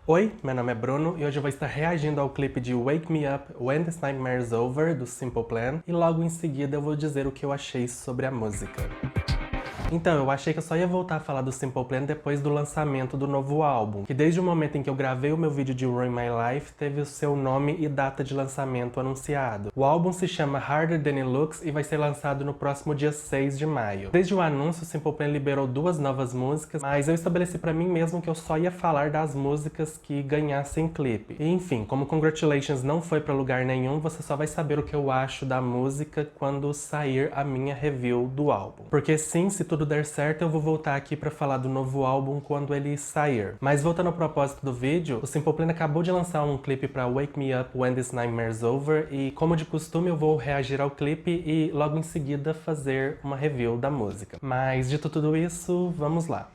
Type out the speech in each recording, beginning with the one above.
Oi, meu nome é Bruno e hoje eu vou estar reagindo ao clipe de Wake Me Up When This Nightmare's Over, do Simple Plan, e logo em seguida eu vou dizer o que eu achei sobre a música. Então, eu achei que eu só ia voltar a falar do Simple Plan depois do lançamento do novo álbum, que desde o momento em que eu gravei o meu vídeo de Ruin My Life, teve o seu nome e data de lançamento anunciado. O álbum se chama Harder Than It Looks e vai ser lançado no próximo dia 6 de maio. Desde o anúncio, o Simple Plan liberou 2 novas músicas, mas eu estabeleci pra mim mesmo que eu só ia falar das músicas que ganhassem clipe. E, enfim, como Congratulations não foi pra lugar nenhum, você só vai saber o que eu acho da música quando sair a minha review do álbum. Porque sim, se tudo der certo, eu vou voltar aqui pra falar do novo álbum quando ele sair. Mas voltando ao propósito do vídeo, o Simple Plan acabou de lançar um clipe pra Wake Me Up When This Nightmare's Over e, como de costume, eu vou reagir ao clipe e logo em seguida fazer uma review da música. Mas dito tudo isso, vamos lá.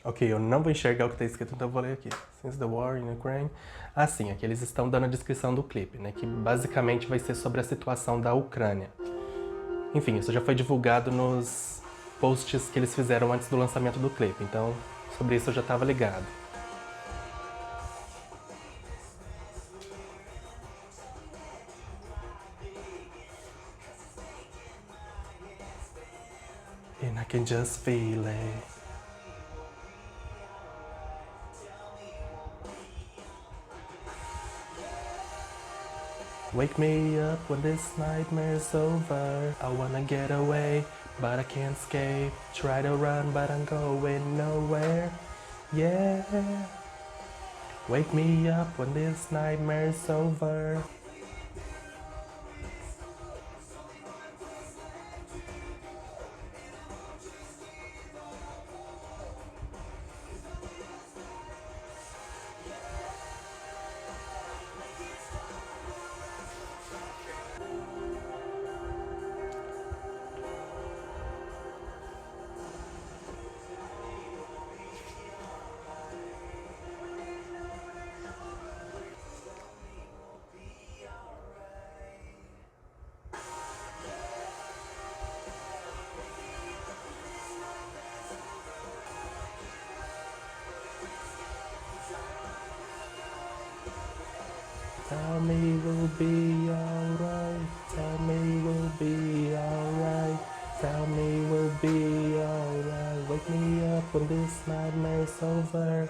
Ok, eu não vou enxergar o que tá escrito, então eu vou ler aqui. Since the war in Ukraine... Ah, sim, aqui eles estão dando a descrição do clipe, né? Que basicamente vai ser sobre a situação da Ucrânia. Enfim, isso já foi divulgado nos posts que eles fizeram antes do lançamento do clipe, então sobre isso eu já estava ligado. And I can just feel it. Wake me up when this nightmare's over. I wanna get away, but I can't escape. Try to run, but I'm going nowhere. Yeah. Wake me up when this nightmare's over. Tell me we'll be alright. Tell me we'll be alright. Tell me we'll be alright. Wake me up when this nightmare's over.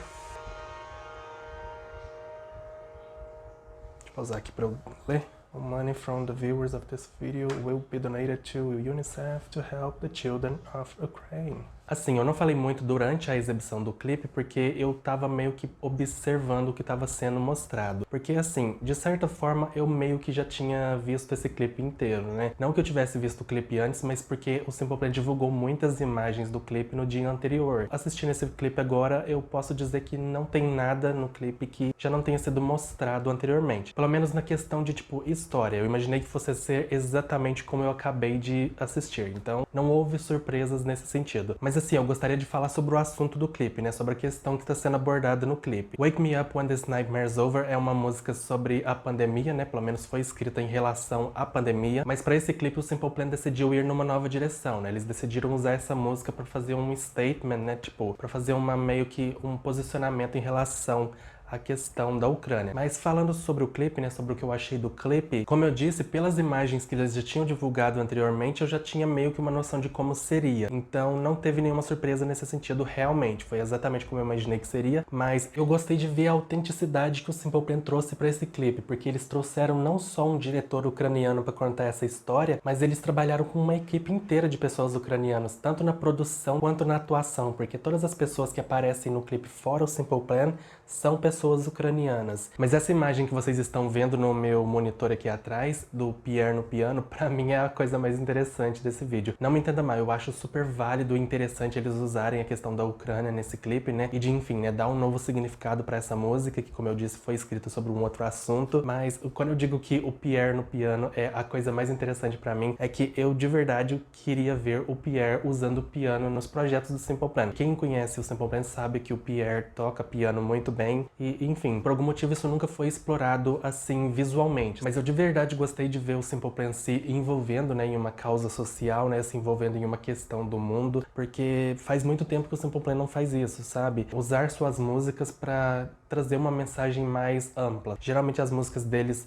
Deixa eu pausar aqui pra eu ler. Money from the viewers of this video will be donated to UNICEF to help the children of Ukraine. Assim, eu não falei muito durante a exibição do clipe porque eu tava meio que observando o que tava sendo mostrado. Porque assim, de certa forma eu meio que já tinha visto esse clipe inteiro, né? Não que eu tivesse visto o clipe antes, mas porque o Simple Plan divulgou muitas imagens do clipe no dia anterior. Assistindo esse clipe agora, eu posso dizer que não tem nada no clipe que já não tenha sido mostrado anteriormente. Pelo menos na questão de, tipo, história. Eu imaginei que fosse ser exatamente como eu acabei de assistir. Então, não houve surpresas nesse sentido. Mas assim, eu gostaria de falar sobre o assunto do clipe, né? Sobre a questão que está sendo abordada no clipe. Wake Me Up When This Nightmare's Over é uma música sobre a pandemia, né? Pelo menos foi escrita em relação à pandemia. Mas para esse clipe, o Simple Plan decidiu ir numa nova direção, né? Eles decidiram usar essa música para fazer um statement, né? Tipo, para fazer meio que um posicionamento em relação a questão da Ucrânia. Mas falando sobre o clipe, né, sobre o que eu achei do clipe, como eu disse, pelas imagens que eles já tinham divulgado anteriormente, eu já tinha meio que uma noção de como seria. Então não teve nenhuma surpresa nesse sentido realmente, foi exatamente como eu imaginei que seria, mas eu gostei de ver a autenticidade que o Simple Plan trouxe para esse clipe, porque eles trouxeram não só um diretor ucraniano para contar essa história, mas eles trabalharam com uma equipe inteira de pessoas ucranianas, tanto na produção quanto na atuação, porque todas as pessoas que aparecem no clipe fora o Simple Plan são pessoas ucranianas. Mas essa imagem que vocês estão vendo no meu monitor aqui atrás, do Pierre no piano, pra mim é a coisa mais interessante desse vídeo. Não me entenda mal, eu acho super válido e interessante eles usarem a questão da Ucrânia nesse clipe, né? E de, enfim, né, dar um novo significado pra essa música, que, como eu disse, foi escrita sobre um outro assunto. Mas quando eu digo que o Pierre no piano é a coisa mais interessante pra mim, é que eu, de verdade, queria ver o Pierre usando o piano nos projetos do Simple Plan. Quem conhece o Simple Plan sabe que o Pierre toca piano muito bem, e e, enfim, por algum motivo isso nunca foi explorado assim visualmente. Mas eu de verdade gostei de ver o Simple Plan se envolvendo, né, em uma causa social, né, se envolvendo em uma questão do mundo, porque faz muito tempo que o Simple Plan não faz isso, sabe? Usar suas músicas pra trazer uma mensagem mais ampla. Geralmente as músicas deles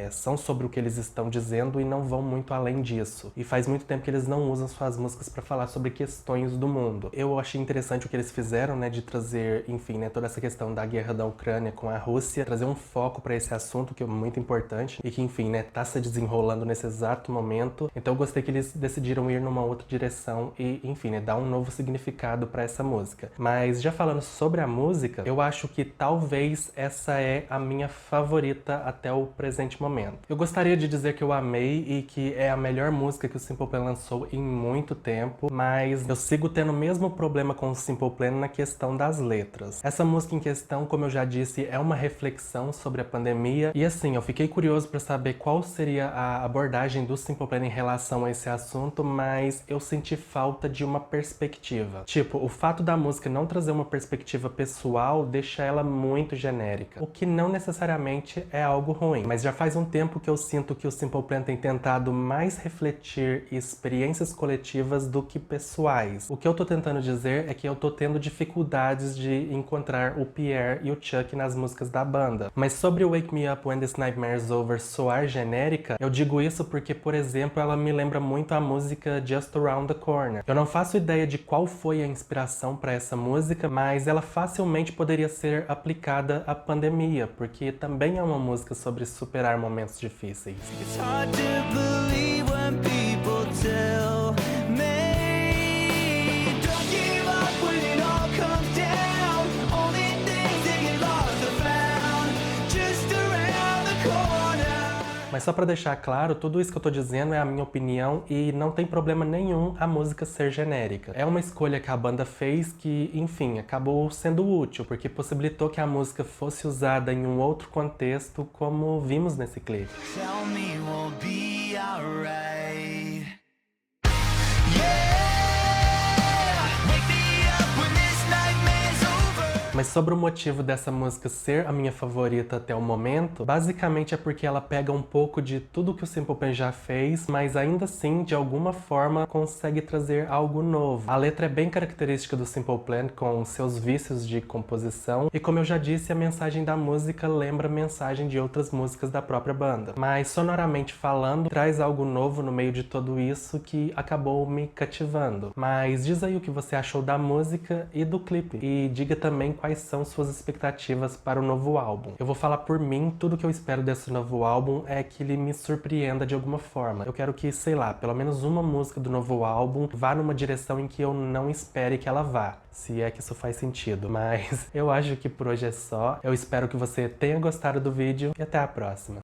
são sobre o que eles estão dizendo e não vão muito além disso. E faz muito tempo que eles não usam suas músicas para falar sobre questões do mundo. Eu achei interessante o que eles fizeram, né, de trazer, enfim, né, toda essa questão da guerra da Ucrânia com a Rússia, trazer um foco para esse assunto que é muito importante e que, enfim, né, tá se desenrolando nesse exato momento. Então eu gostei que eles decidiram ir numa outra direção e, enfim, né, dar um novo significado para essa música. Mas já falando sobre a música, eu acho que talvez essa é a minha favorita até o presente momento. Eu gostaria de dizer que eu amei e que é a melhor música que o Simple Plan lançou em muito tempo, mas eu sigo tendo o mesmo problema com o Simple Plan na questão das letras. Essa música em questão, como eu já disse, é uma reflexão sobre a pandemia e assim, eu fiquei curioso para saber qual seria a abordagem do Simple Plan em relação a esse assunto, mas eu senti falta de uma perspectiva. Tipo, o fato da música não trazer uma perspectiva pessoal deixa ela muito genérica, o que não necessariamente é algo ruim, mas já faz um tempo que eu sinto que o Simple Plan tem tentado mais refletir experiências coletivas do que pessoais. O que eu tô tentando dizer é que eu tô tendo dificuldades de encontrar o Pierre e o Chuck nas músicas da banda. Mas sobre o Wake Me Up When This Nightmare's Over soar genérica, eu digo isso porque, por exemplo, ela me lembra muito a música Just Around the Corner. Eu não faço ideia de qual foi a inspiração para essa música, mas ela facilmente poderia ser aplicada à pandemia, porque também é uma música sobre superar momentos difíceis. It's hard to believe when people tell me don't give up when it all comes down. Only things that get lost are found just around the corner. Mas só pra deixar claro, tudo isso que eu tô dizendo é a minha opinião e não tem problema nenhum a música ser genérica. É uma escolha que a banda fez que, enfim, acabou sendo útil, porque possibilitou que a música fosse usada em um outro contexto, como vimos nesse clipe. Tell me we'll be alright. Mas sobre o motivo dessa música ser a minha favorita até o momento, basicamente é porque ela pega um pouco de tudo que o Simple Plan já fez, mas ainda assim, de alguma forma, consegue trazer algo novo. A letra é bem característica do Simple Plan, com seus vícios de composição, e como eu já disse, a mensagem da música lembra a mensagem de outras músicas da própria banda. Mas, sonoramente falando, traz algo novo no meio de tudo isso que acabou me cativando. Mas diz aí o que você achou da música e do clipe, e diga também quais são suas expectativas para o novo álbum. Eu vou falar por mim, tudo que eu espero desse novo álbum é que ele me surpreenda de alguma forma. Eu quero que, sei lá, pelo menos uma música do novo álbum vá numa direção em que eu não espere que ela vá, se é que isso faz sentido. Mas eu acho que por hoje é só. Eu espero que você tenha gostado do vídeo e até a próxima.